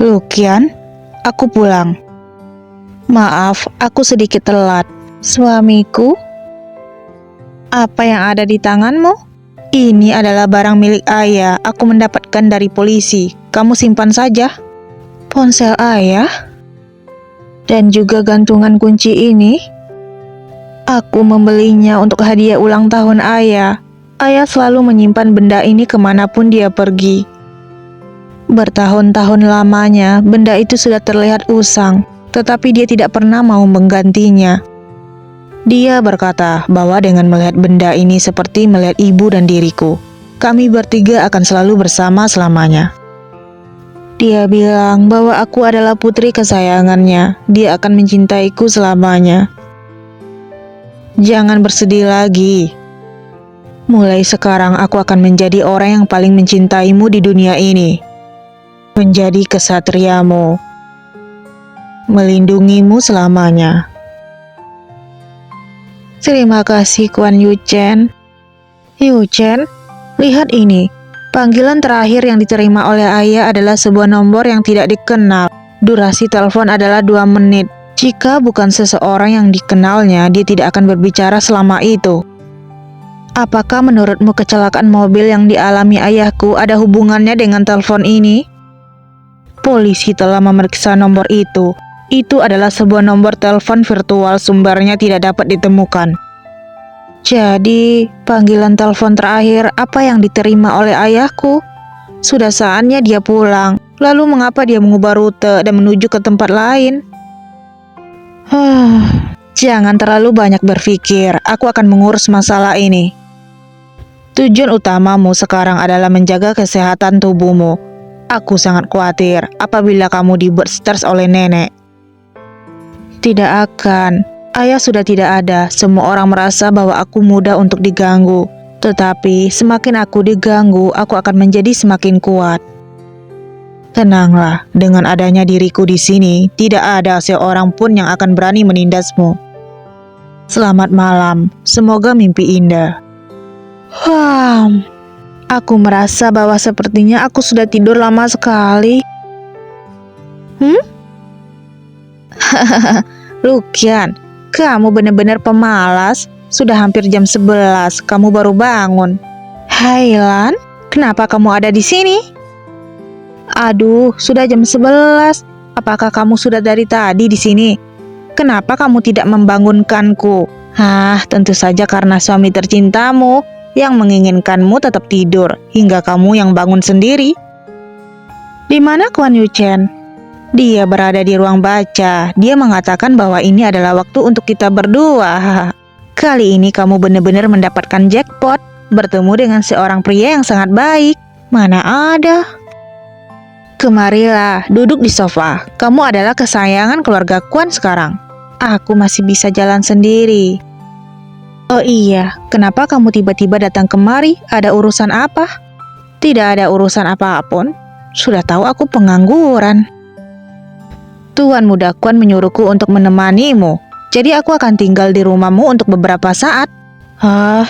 Lukian, aku pulang. Maaf, aku sedikit telat. Suamiku, apa yang ada di tanganmu? Ini adalah barang milik ayah. Aku mendapatkan dari polisi. Kamu simpan saja. Ponsel ayah? Dan juga gantungan kunci ini? Aku membelinya untuk hadiah ulang tahun ayah. Ayah selalu menyimpan benda ini kemanapun dia pergi. Bertahun-tahun lamanya, benda itu sudah terlihat usang, tetapi dia tidak pernah mau menggantinya. Dia berkata bahwa dengan melihat benda ini seperti melihat ibu dan diriku. Kami bertiga akan selalu bersama selamanya. Dia bilang bahwa aku adalah putri kesayangannya. Dia akan mencintaiku selamanya. Jangan bersedih lagi. Mulai sekarang aku akan menjadi orang yang paling mencintaimu di dunia ini. Menjadi kesatriamu. Melindungimu selamanya. Terima kasih Kuan Yuchen. Yuchen, lihat ini. Panggilan terakhir yang diterima oleh ayah adalah sebuah nomor yang tidak dikenal. Durasi telepon adalah 2 menit. Jika bukan seseorang yang dikenalnya, dia tidak akan berbicara selama itu. Apakah menurutmu kecelakaan mobil yang dialami ayahku ada hubungannya dengan telepon ini? Polisi telah memeriksa nomor itu. Itu adalah sebuah nomor telepon virtual, sumbernya tidak dapat ditemukan. Jadi, panggilan telepon terakhir apa yang diterima oleh ayahku? Sudah saatnya dia pulang. Lalu mengapa dia mengubah rute dan menuju ke tempat lain? Jangan terlalu banyak berpikir. Aku akan mengurus masalah ini. Tujuan utamamu sekarang adalah menjaga kesehatan tubuhmu. Aku sangat khawatir apabila kamu dibuat stres oleh nenek. Tidak akan. Ayah sudah tidak ada. Semua orang merasa bahwa aku mudah untuk diganggu. Tetapi semakin aku diganggu, aku akan menjadi semakin kuat. Tenanglah, dengan adanya diriku di sini, tidak ada seorang pun yang akan berani menindasmu. Selamat malam. Semoga mimpi indah. Aku merasa bahwa sepertinya aku sudah tidur lama sekali. Lukian, kamu benar-benar pemalas. Sudah hampir jam 11, kamu baru bangun. Hai Lan, kenapa kamu ada di sini? Aduh, sudah jam 11. Apakah kamu sudah dari tadi di sini? Kenapa kamu tidak membangunkanku? Tentu saja karena suami tercintamu yang menginginkanmu tetap tidur hingga kamu yang bangun sendiri. Di mana Kuan Yuchen? Dia berada di ruang baca. Dia mengatakan bahwa ini adalah waktu untuk kita berdua. Kali ini kamu benar-benar mendapatkan jackpot. Bertemu dengan seorang pria yang sangat baik. Mana ada? Kemarilah, duduk di sofa. Kamu adalah kesayangan keluarga Kuan sekarang. Aku masih bisa jalan sendiri. Oh iya, kenapa kamu tiba-tiba datang kemari? Ada urusan apa? Tidak ada urusan apapun. Sudah tahu aku pengangguran. Tuan Muda Kuan menyuruhku untuk menemanimu. Jadi aku akan tinggal di rumahmu untuk beberapa saat.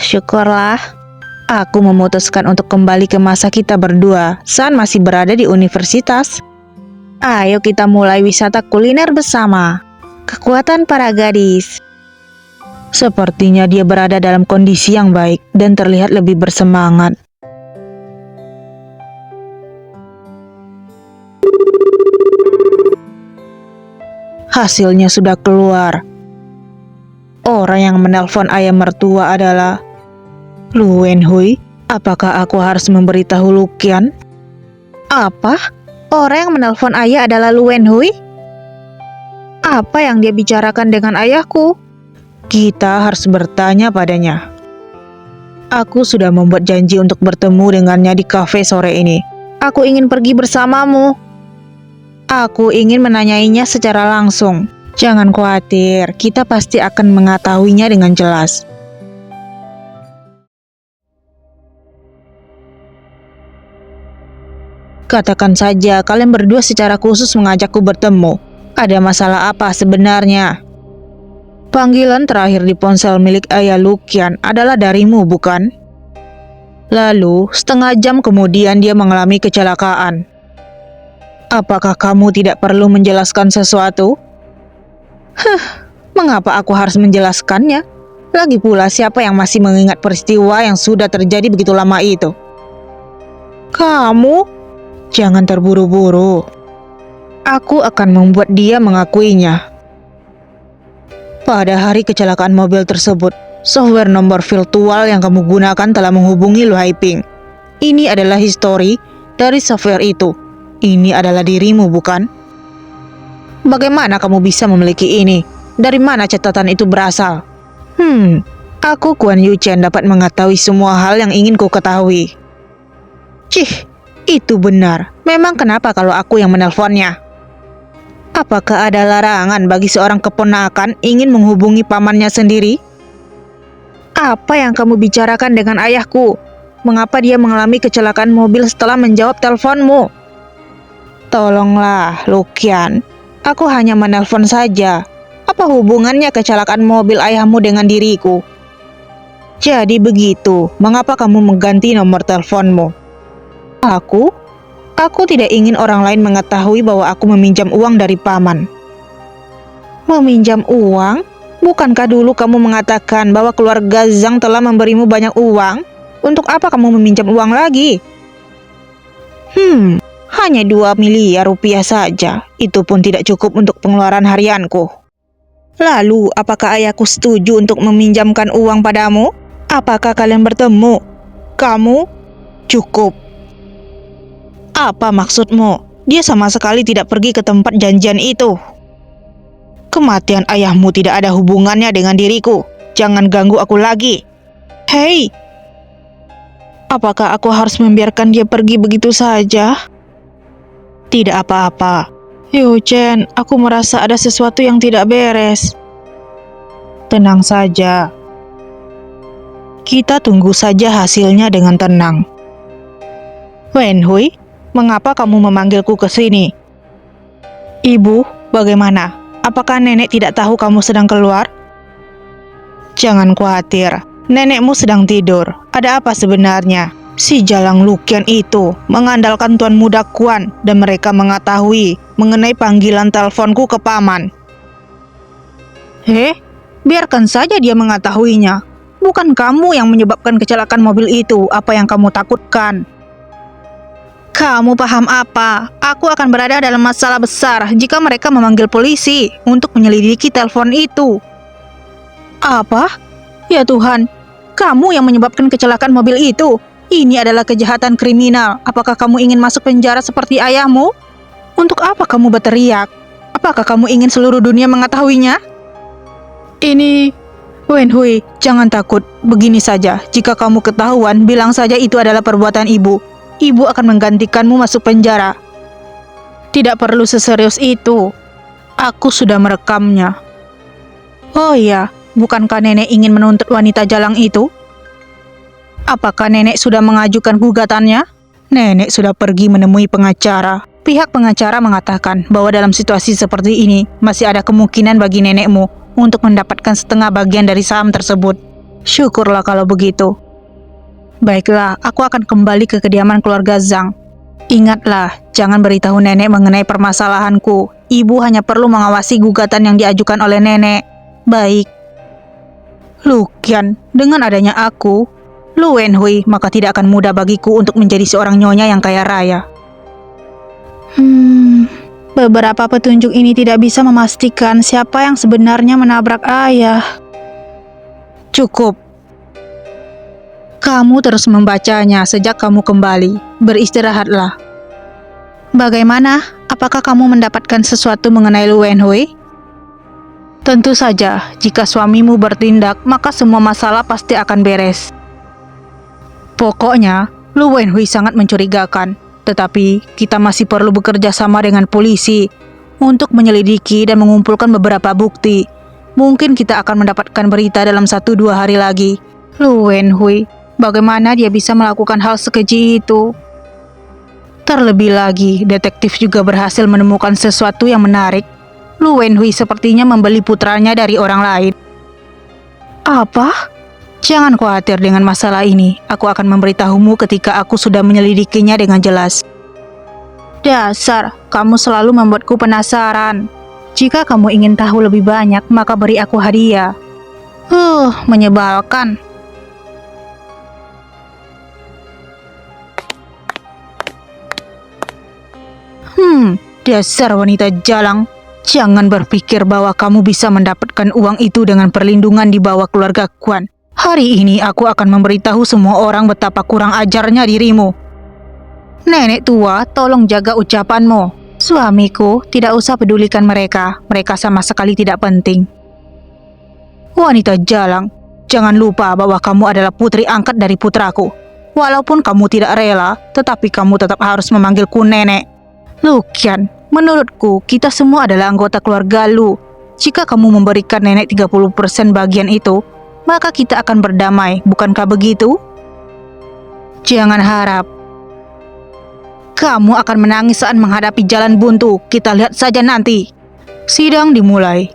Syukurlah. Aku memutuskan untuk kembali ke masa kita berdua. San masih berada di universitas. Ayo kita mulai wisata kuliner bersama. Kekuatan para gadis. Sepertinya dia berada dalam kondisi yang baik dan terlihat lebih bersemangat. Hasilnya sudah keluar. Orang yang menelpon ayah mertua adalah Lu Wenhui. Apakah aku harus memberitahu Lukian? Apa? Orang yang menelpon ayah adalah Lu Wenhui? Apa yang dia bicarakan dengan ayahku? Kita harus bertanya padanya. Aku sudah membuat janji untuk bertemu dengannya di kafe sore ini. Aku ingin pergi bersamamu. Aku ingin menanyainya secara langsung. Jangan khawatir, kita pasti akan mengetahuinya dengan jelas. Katakan saja kalian berdua secara khusus mengajakku bertemu. Ada masalah apa sebenarnya? Panggilan terakhir di ponsel milik ayah Lukian adalah darimu, bukan? Lalu, setengah jam kemudian dia mengalami kecelakaan. Apakah kamu tidak perlu menjelaskan sesuatu? Mengapa aku harus menjelaskannya? Lagi pula siapa yang masih mengingat peristiwa yang sudah terjadi begitu lama itu? Kamu? Jangan terburu-buru. Aku akan membuat dia mengakuinya. Pada hari kecelakaan mobil tersebut, software nomor virtual yang kamu gunakan telah menghubungi Lu Haiping. Ini adalah histori dari software itu. Ini adalah dirimu, bukan? Bagaimana kamu bisa memiliki ini? Dari mana catatan itu berasal? Aku Guan Yuchen dapat mengetahui semua hal yang ingin ku ketahui. Cih, itu benar. Memang kenapa kalau aku yang menelponnya? Apakah ada larangan bagi seorang keponakan ingin menghubungi pamannya sendiri? Apa yang kamu bicarakan dengan ayahku? Mengapa dia mengalami kecelakaan mobil setelah menjawab teleponmu? Tolonglah, Lukian. Aku hanya menelpon saja. Apa hubungannya kecelakaan mobil ayahmu dengan diriku? Jadi begitu, mengapa kamu mengganti nomor teleponmu? Aku tidak ingin orang lain mengetahui bahwa aku meminjam uang dari paman. Meminjam uang? Bukankah dulu kamu mengatakan bahwa keluarga Zhang telah memberimu banyak uang? Untuk apa kamu meminjam uang lagi? Hanya 2 miliar rupiah saja. Itu pun tidak cukup untuk pengeluaran harianku. Lalu, apakah ayahku setuju untuk meminjamkan uang padamu? Apakah kalian bertemu? Kamu? Cukup. Apa maksudmu? Dia sama sekali tidak pergi ke tempat janjian itu. Kematian ayahmu tidak ada hubungannya dengan diriku. Jangan ganggu aku lagi. Hei! Apakah aku harus membiarkan dia pergi begitu saja? Tidak apa-apa. Yuchen, aku merasa ada sesuatu yang tidak beres. Tenang saja. Kita tunggu saja hasilnya dengan tenang. Wenhui, mengapa kamu memanggilku ke sini? Ibu, bagaimana? Apakah nenek tidak tahu kamu sedang keluar? Jangan khawatir, nenekmu sedang tidur. Ada apa sebenarnya? Si Jalang Lukian itu mengandalkan Tuan Muda Kuan dan mereka mengetahui mengenai panggilan teleponku ke paman. Biarkan saja dia mengetahuinya. Bukan kamu yang menyebabkan kecelakaan mobil itu. Apa yang kamu takutkan? Kamu paham apa? Aku akan berada dalam masalah besar jika mereka memanggil polisi untuk menyelidiki telepon itu. Apa? Ya Tuhan, kamu yang menyebabkan kecelakaan mobil itu. Ini adalah kejahatan kriminal. Apakah kamu ingin masuk penjara seperti ayahmu? Untuk apa kamu berteriak? Apakah kamu ingin seluruh dunia mengetahuinya? Wenhui, jangan takut. Begini saja, jika kamu ketahuan, bilang saja itu adalah perbuatan ibu. Ibu akan menggantikanmu masuk penjara. Tidak perlu seserius itu. Aku sudah merekamnya. Oh iya, bukankah nenek ingin menuntut wanita jalang itu? Apakah nenek sudah mengajukan gugatannya? Nenek sudah pergi menemui pengacara. Pihak pengacara mengatakan bahwa dalam situasi seperti ini, masih ada kemungkinan bagi nenekmu untuk mendapatkan setengah bagian dari saham tersebut. Syukurlah kalau begitu. Baiklah, aku akan kembali ke kediaman keluarga Zhang. Ingatlah, jangan beritahu nenek mengenai permasalahanku. Ibu hanya perlu mengawasi gugatan yang diajukan oleh nenek. Baik. Lukian, dengan adanya aku, Lu Wenhui, maka tidak akan mudah bagiku untuk menjadi seorang nyonya yang kaya raya. Beberapa petunjuk ini tidak bisa memastikan siapa yang sebenarnya menabrak ayah. Cukup. Kamu terus membacanya sejak kamu kembali. Beristirahatlah. Bagaimana? Apakah kamu mendapatkan sesuatu mengenai Lu Wenhui? Tentu saja, jika suamimu bertindak, maka semua masalah pasti akan beres. Pokoknya, Lu Wenhui sangat mencurigakan, tetapi kita masih perlu bekerja sama dengan polisi untuk menyelidiki dan mengumpulkan beberapa bukti. Mungkin kita akan mendapatkan berita dalam 1-2 hari lagi. Lu Wenhui, bagaimana dia bisa melakukan hal sekeji itu? Terlebih lagi, detektif juga berhasil menemukan sesuatu yang menarik. Lu Wenhui sepertinya membeli putranya dari orang lain. Apa? Jangan khawatir dengan masalah ini. Aku akan memberitahumu ketika aku sudah menyelidikinya dengan jelas. Dasar, kamu selalu membuatku penasaran. Jika kamu ingin tahu lebih banyak, maka beri aku hadiah. Menyebalkan. Dasar wanita jalang. Jangan berpikir bahwa kamu bisa mendapatkan uang itu dengan perlindungan di bawah keluarga Kwan. Hari ini aku akan memberitahu semua orang betapa kurang ajarnya dirimu. Nenek tua, tolong jaga ucapanmu. Suamiku, tidak usah pedulikan mereka. Mereka sama sekali tidak penting. Wanita jalang, jangan lupa bahwa kamu adalah putri angkat dari putraku. Walaupun kamu tidak rela, tetapi kamu tetap harus memanggilku nenek. Lukian, menurutku kita semua adalah anggota keluarga Lu. Jika kamu memberikan nenek 30% bagian itu, maka kita akan berdamai, bukankah begitu? Jangan harap. Kamu akan menangis saat menghadapi jalan buntu. Kita lihat saja nanti. Sidang dimulai.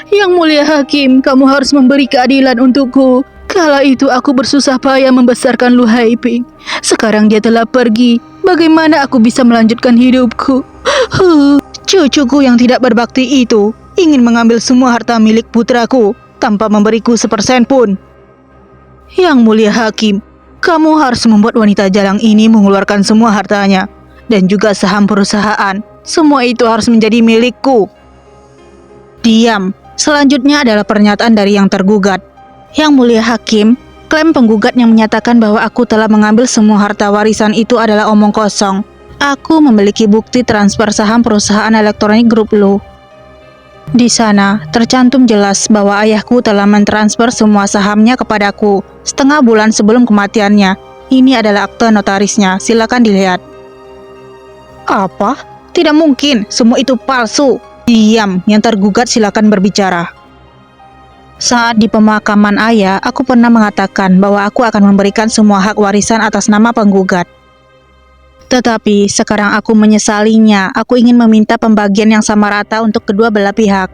Yang mulia hakim, kamu harus memberi keadilan untukku. Kala itu aku bersusah payah membesarkan Lu Haiping. Sekarang dia telah pergi. Bagaimana aku bisa melanjutkan hidupku? Cucuku yang tidak berbakti itu ingin mengambil semua harta milik putraku tanpa memberiku sepersen pun. Yang mulia hakim, kamu harus membuat wanita jalang ini mengeluarkan semua hartanya dan juga saham perusahaan. Semua itu harus menjadi milikku. Diam. Selanjutnya adalah pernyataan dari yang tergugat. Yang mulia hakim, klaim penggugat yang menyatakan bahwa aku telah mengambil semua harta warisan itu adalah omong kosong. Aku memiliki bukti transfer saham perusahaan elektronik grup Lu. Di sana tercantum jelas bahwa ayahku telah mentransfer semua sahamnya kepadaku setengah bulan sebelum kematiannya. Ini adalah akte notarisnya, silakan dilihat. Apa? Tidak mungkin, semua itu palsu. Diam, yang tergugat silakan berbicara. Saat di pemakaman ayah, aku pernah mengatakan bahwa aku akan memberikan semua hak warisan atas nama penggugat. Tetapi sekarang aku menyesalinya. Aku ingin meminta pembagian yang sama rata untuk kedua belah pihak.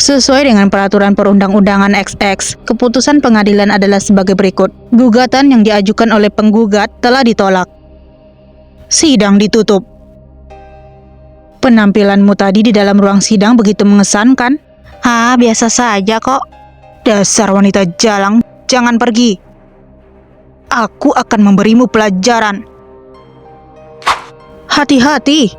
Sesuai dengan peraturan perundang-undangan XX, keputusan pengadilan adalah sebagai berikut. Gugatan yang diajukan oleh penggugat telah ditolak. Sidang ditutup. Penampilanmu tadi di dalam ruang sidang begitu mengesankan. Biasa saja kok. Dasar wanita jalang, jangan pergi. Aku akan memberimu pelajaran. Hati-hati.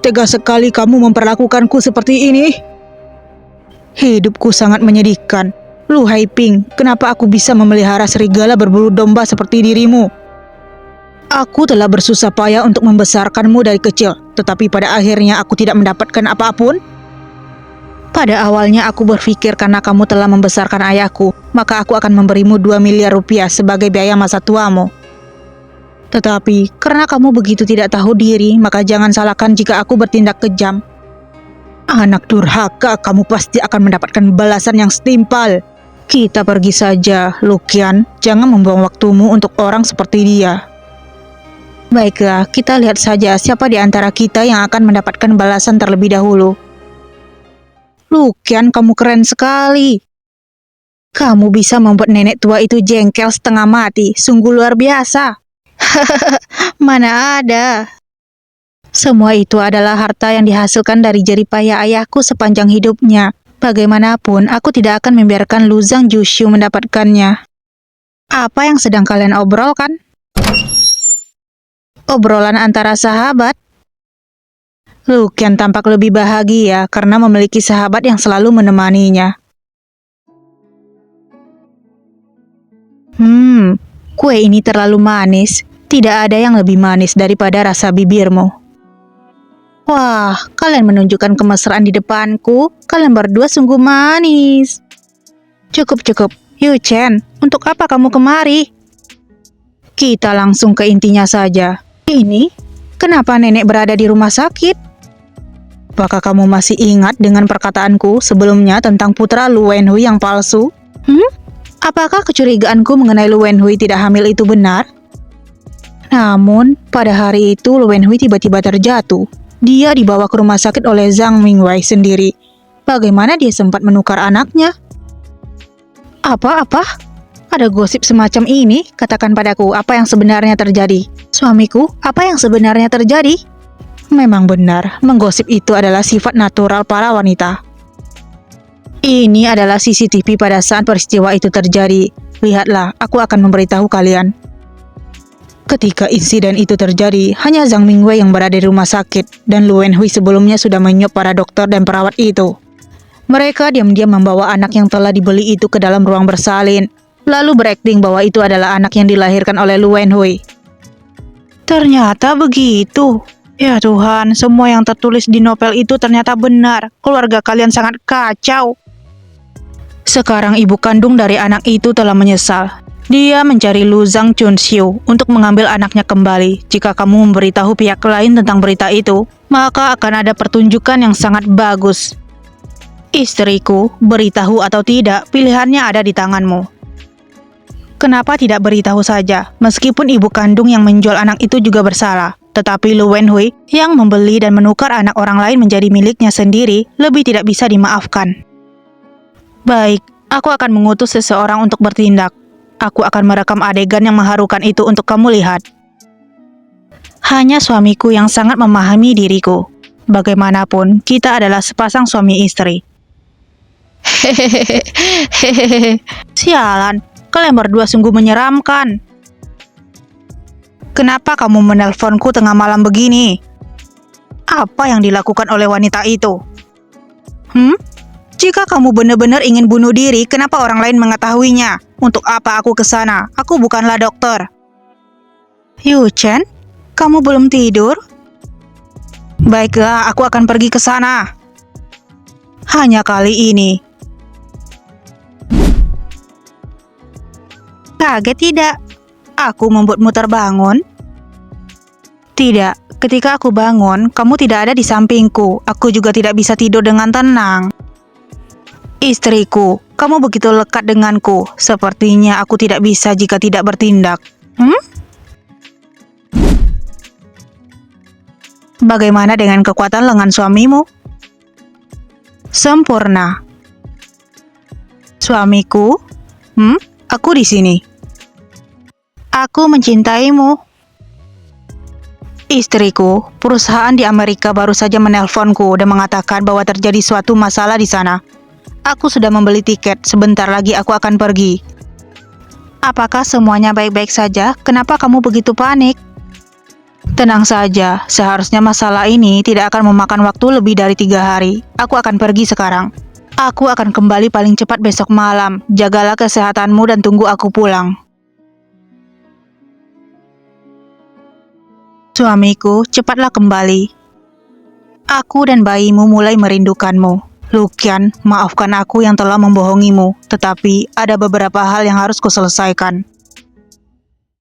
Tega sekali kamu memperlakukanku seperti ini. Hidupku sangat menyedihkan. Lu Haiping, kenapa aku bisa memelihara serigala berbulu domba seperti dirimu? Aku telah bersusah payah untuk membesarkanmu dari kecil, tetapi pada akhirnya aku tidak mendapatkan apapun. Pada awalnya aku berpikir karena kamu telah membesarkan ayahku, maka aku akan memberimu 2 miliar rupiah sebagai biaya masa tuamu. Tetapi karena kamu begitu tidak tahu diri, maka jangan salahkan jika aku bertindak kejam. Anak durhaka, kamu pasti akan mendapatkan balasan yang setimpal. Kita pergi saja, Lukian. Jangan membuang waktumu untuk orang seperti dia. Baiklah, kita lihat saja siapa di antara kita yang akan mendapatkan balasan terlebih dahulu. Lukian, kamu keren sekali. Kamu bisa membuat nenek tua itu jengkel setengah mati. Sungguh luar biasa. Mana ada. Semua itu adalah harta yang dihasilkan dari jerih payah ayahku sepanjang hidupnya. Bagaimanapun, aku tidak akan membiarkan Lu Zhang Jushu mendapatkannya. Apa yang sedang kalian obrolkan? Obrolan antara sahabat. Lukian tampak lebih bahagia karena memiliki sahabat yang selalu menemaninya. Kue ini terlalu manis. Tidak ada yang lebih manis daripada rasa bibirmu. Wah, kalian menunjukkan kemesraan di depanku. Kalian berdua sungguh manis. Cukup. Yu Chen, untuk apa kamu kemari? Kita langsung ke intinya saja. Ini, kenapa nenek berada di rumah sakit? Apakah kamu masih ingat dengan perkataanku sebelumnya tentang putra Lu Wenhui yang palsu? Apakah kecurigaanku mengenai Lu Wenhui tidak hamil itu benar? Namun, pada hari itu Lu Wenhui tiba-tiba terjatuh. Dia dibawa ke rumah sakit oleh Zhang Mingwei sendiri. Bagaimana dia sempat menukar anaknya? Apa? Ada gosip semacam ini? Katakan padaku, apa yang sebenarnya terjadi? Suamiku, apa yang sebenarnya terjadi? Memang benar, menggosip itu adalah sifat natural para wanita. Ini adalah CCTV pada saat peristiwa itu terjadi. Lihatlah, aku akan memberitahu kalian. Ketika insiden itu terjadi, hanya Zhang Mingwei yang berada di rumah sakit, dan Lu Wenhui sebelumnya sudah menyuap para dokter dan perawat itu. Mereka diam-diam membawa anak yang telah dibeli itu ke dalam ruang bersalin, lalu berakting bahwa itu adalah anak yang dilahirkan oleh Lu Wenhui. Ternyata begitu. Ya Tuhan, semua yang tertulis di novel itu ternyata benar. Keluarga kalian sangat kacau. Sekarang ibu kandung dari anak itu telah menyesal. Dia mencari Lu Zhang Chunxiu untuk mengambil anaknya kembali. Jika kamu memberitahu pihak lain tentang berita itu, maka akan ada pertunjukan yang sangat bagus. Istriku, beritahu atau tidak, pilihannya ada di tanganmu. Kenapa tidak beritahu saja? Meskipun ibu kandung yang menjual anak itu juga bersalah, tetapi Lu Wenhui yang membeli dan menukar anak orang lain menjadi miliknya sendiri lebih tidak bisa dimaafkan. Baik, aku akan mengutus seseorang untuk bertindak. Aku akan merekam adegan yang mengharukan itu untuk kamu lihat. Hanya suamiku yang sangat memahami diriku. Bagaimanapun, kita adalah sepasang suami istri. Hehehe, sialan, kalian berdua sungguh menyeramkan. Kenapa kamu menelponku tengah malam begini? Apa yang dilakukan oleh wanita itu? Jika kamu benar-benar ingin bunuh diri, kenapa orang lain mengetahuinya? Untuk apa aku ke sana? Aku bukanlah dokter. Yu Chen, kamu belum tidur? Baiklah, aku akan pergi ke sana. Hanya kali ini. Kaget tidak? Aku membuatmu terbangun? Tidak, ketika aku bangun, kamu tidak ada di sampingku. Aku juga tidak bisa tidur dengan tenang. Istriku, kamu begitu lekat denganku. Sepertinya aku tidak bisa jika tidak bertindak. Bagaimana dengan kekuatan lengan suamimu? Sempurna. Suamiku? Aku di sini. Aku mencintaimu. Istriku, perusahaan di Amerika baru saja menelponku dan mengatakan bahwa terjadi suatu masalah di sana. Aku sudah membeli tiket, sebentar lagi aku akan pergi. Apakah semuanya baik-baik saja? Kenapa kamu begitu panik? Tenang saja, seharusnya masalah ini tidak akan memakan waktu lebih dari 3 hari. Aku akan pergi sekarang. Aku akan kembali paling cepat besok malam. Jagalah kesehatanmu dan tunggu aku pulang. Suamiku, cepatlah kembali. Aku dan bayimu mulai merindukanmu. Luqian, maafkan aku yang telah membohongimu, tetapi ada beberapa hal yang harus kuselesaikan.